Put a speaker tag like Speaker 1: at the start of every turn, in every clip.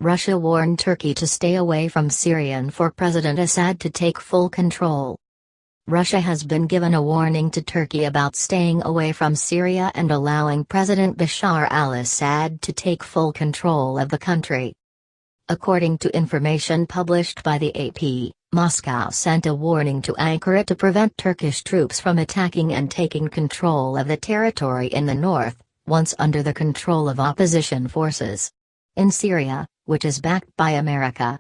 Speaker 1: Russia warned Turkey to stay away from Syria and for President Assad to take full control. Russia has been given a warning to Turkey about staying away from Syria and allowing President Bashar Al-Assad to take full control of the country. According to information published by the AP, Moscow sent a warning to Ankara to prevent Turkish troops from attacking and taking control of the territory in the north, once under the control of opposition forces in Syria, which is backed by America.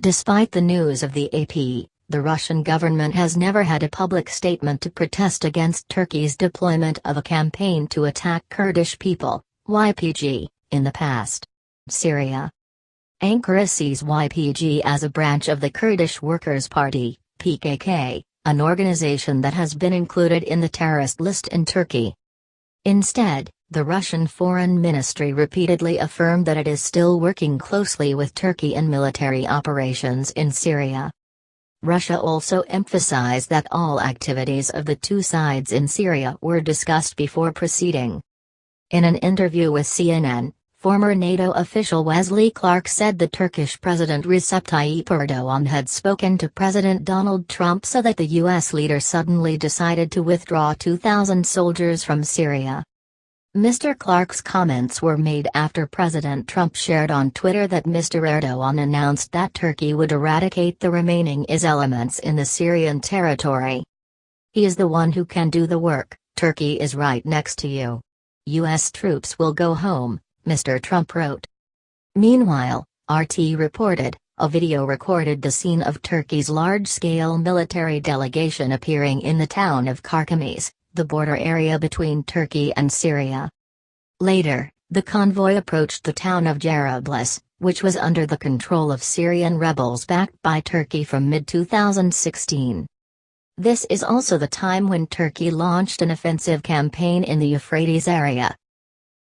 Speaker 1: Despite the news of the AP, the Russian government has never had a public statement to protest against Turkey's deployment of a campaign to attack Kurdish people, YPG, in the past. Syria. Ankara sees YPG as a branch of the Kurdish Workers' Party, PKK, an organization that has been included in the terrorist list in Turkey. Instead, the Russian Foreign Ministry repeatedly affirmed that it is still working closely with Turkey in military operations in Syria. Russia also emphasized that all activities of the two sides in Syria were discussed before proceeding. In an interview with CNN, former NATO official Wesley Clark said the Turkish President Recep Tayyip Erdogan had spoken to President Donald Trump so that the U.S. leader suddenly decided to withdraw 2,000 soldiers from Syria. Mr. Clark's comments were made after President Trump shared on Twitter that Mr. Erdogan announced that Turkey would eradicate the remaining IS elements in the Syrian territory. "He is the one who can do the work, Turkey is right next to you. U.S. troops will go home," Mr. Trump wrote. Meanwhile, RT reported, a video recorded the scene of Turkey's large-scale military delegation appearing in the town of Karkamis, the border area between Turkey and Syria. Later, the convoy approached the town of Jarablus, which was under the control of Syrian rebels backed by Turkey from mid-2016. This is also the time when Turkey launched an offensive campaign in the Euphrates area.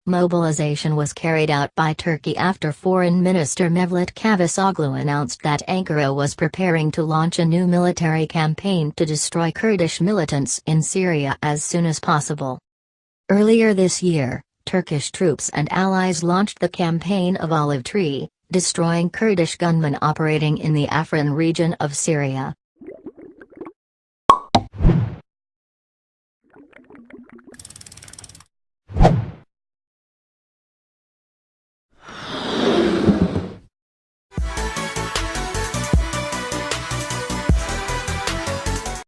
Speaker 1: Mobilization was carried out by Turkey after Foreign Minister Mevlut Cavusoglu announced that Ankara was preparing to launch a new military campaign to destroy Kurdish militants in Syria as soon as possible. Earlier this year, Turkish troops and allies launched the Campaign of Olive Tree, destroying Kurdish gunmen operating in the Afrin region of Syria.